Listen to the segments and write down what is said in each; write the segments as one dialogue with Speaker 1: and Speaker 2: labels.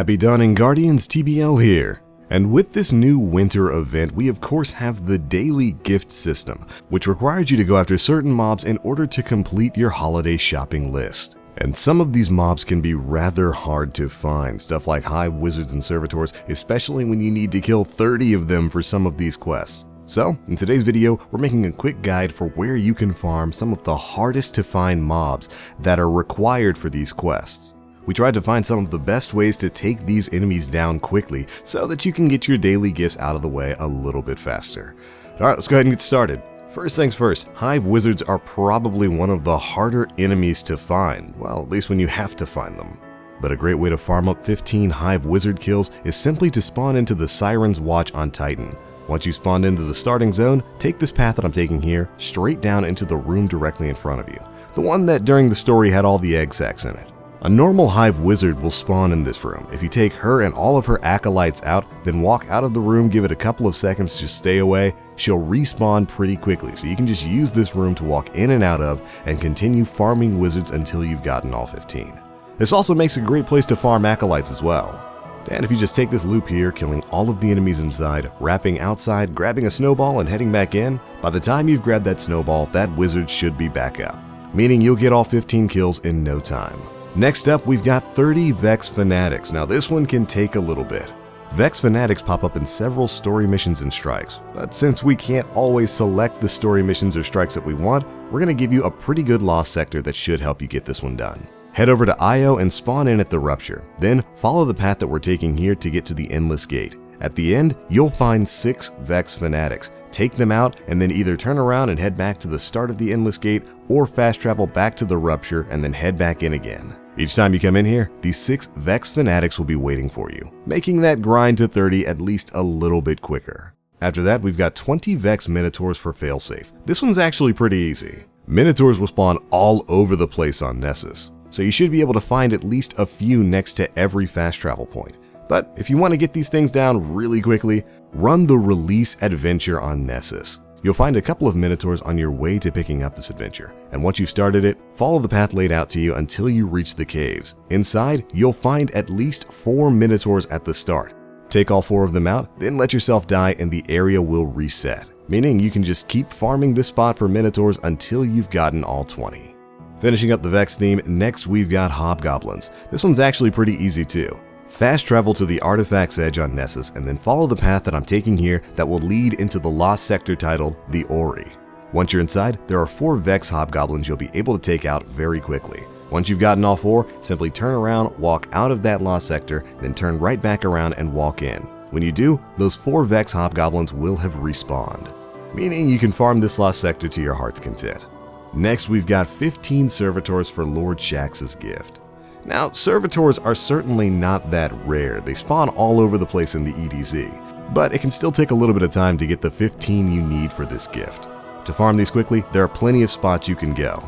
Speaker 1: Happy dawning, Guardians. TBL here. And with this new winter event, we of course have the daily gift system, which requires you to go after certain mobs in order to complete your holiday shopping list. And some of these mobs can be rather hard to find, stuff like Hive Wizards and Servitors, especially when you need to kill 30 of them for some of these quests. So, in today's video, we're making a quick guide for where you can farm some of the hardest to find mobs that are required for these quests. We tried to find some of the best ways to take these enemies down quickly so that you can get your daily gifts out of the way a little bit faster. Alright, let's go ahead and get started. First things first, Hive Wizards are probably one of the harder enemies to find, well, at least when you have to find them. But a great way to farm up 15 Hive Wizard kills is simply to spawn into the Siren's Watch on Titan. Once you spawn into the starting zone, take this path that I'm taking here straight down into the room directly in front of you, the one that during the story had all the egg sacs in it. A normal Hive Wizard will spawn in this room. If you take her and all of her acolytes out, then walk out of the room, give it a couple of seconds to stay away, she'll respawn pretty quickly, so you can just use this room to walk in and out of and continue farming wizards until you've gotten all 15. This also makes a great place to farm acolytes as well. And if you just take this loop here, killing all of the enemies inside, wrapping outside, grabbing a snowball and heading back in, by the time you've grabbed that snowball, that wizard should be back up, meaning you'll get all 15 kills in no time. Next up, we've got 30 Vex Fanatics. Now this one can take a little bit. Vex Fanatics pop up in several story missions and strikes, but since we can't always select the story missions or strikes that we want, we're going to give you a pretty good lost sector that should help you get this one done. Head over to IO and spawn in at the Rupture, then follow the path that we're taking here to get to the Endless Gate. At the end, you'll find 6 Vex Fanatics. Take them out and then either turn around and head back to the start of the Endless Gate or fast travel back to the Rupture and then head back in again. Each time you come in here, these 6 Vex Fanatics will be waiting for you, making that grind to 30 at least a little bit quicker. After that, we've got 20 Vex Minotaurs for failsafe. This one's actually pretty easy. Minotaurs will spawn all over the place on Nessus, so you should be able to find at least a few next to every fast travel point. But if you want to get these things down really quickly, run the Release Adventure on Nessus. You'll find a couple of Minotaurs on your way to picking up this adventure, and once you've started it, follow the path laid out to you until you reach the caves. Inside, you'll find at least 4 Minotaurs at the start. Take all 4 of them out, then let yourself die and the area will reset, meaning you can just keep farming this spot for Minotaurs until you've gotten all 20. Finishing up the Vex theme, next we've got Hobgoblins. This one's actually pretty easy too. Fast travel to the Artifact's Edge on Nessus and then follow the path that I'm taking here that will lead into the lost sector titled The Ori. Once you're inside, there are 4 Vex Hobgoblins you'll be able to take out very quickly. Once you've gotten all 4, simply turn around, walk out of that lost sector, then turn right back around and walk in. When you do, those 4 Vex Hobgoblins will have respawned, meaning you can farm this lost sector to your heart's content. Next, we've got 15 Servitors for Lord Shax's gift. Now, Servitors are certainly not that rare. They spawn all over the place in the EDZ, but it can still take a little bit of time to get the 15 you need for this gift. To farm these quickly, there are plenty of spots you can go,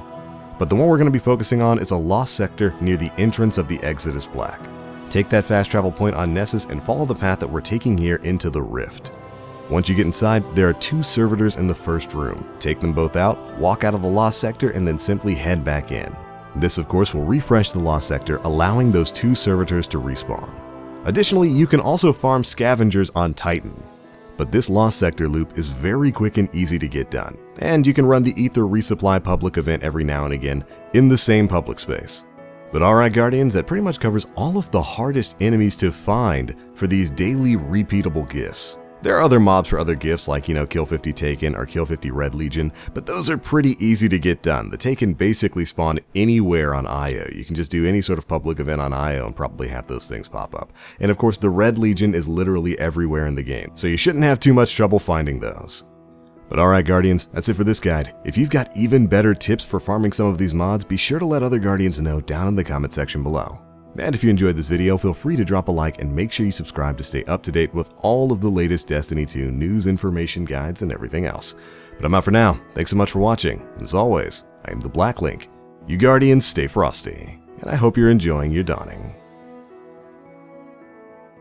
Speaker 1: but the one we're going to be focusing on is a lost sector near the entrance of the Exodus Black. Take that fast travel point on Nessus and follow the path that we're taking here into the Rift. Once you get inside, there are 2 servitors in the first room. Take them both out, walk out of the lost sector, and then simply head back in. This of course will refresh the lost sector, allowing those 2 servitors to respawn. Additionally, you can also farm scavengers on Titan. But this lost sector loop is very quick and easy to get done, and you can run the Ether Resupply public event every now and again in the same public space. But alright Guardians, that pretty much covers all of the hardest enemies to find for these daily repeatable gifts. There are other mobs for other gifts like, kill 50 Taken or kill 50 Red Legion, but those are pretty easy to get done. The Taken basically spawn anywhere on IO. You can just do any sort of public event on IO and probably have those things pop up. And of course, the Red Legion is literally everywhere in the game, so you shouldn't have too much trouble finding those. But alright Guardians, that's it for this guide. If you've got even better tips for farming some of these mods, be sure to let other Guardians know down in the comment section below. And if you enjoyed this video, feel free to drop a like and make sure you subscribe to stay up to date with all of the latest Destiny 2 news, information, guides, and everything else. But I'm out for now. Thanks so much for watching. And as always, I am TheBlackLink. You Guardians stay frosty, and I hope you're enjoying your dawning.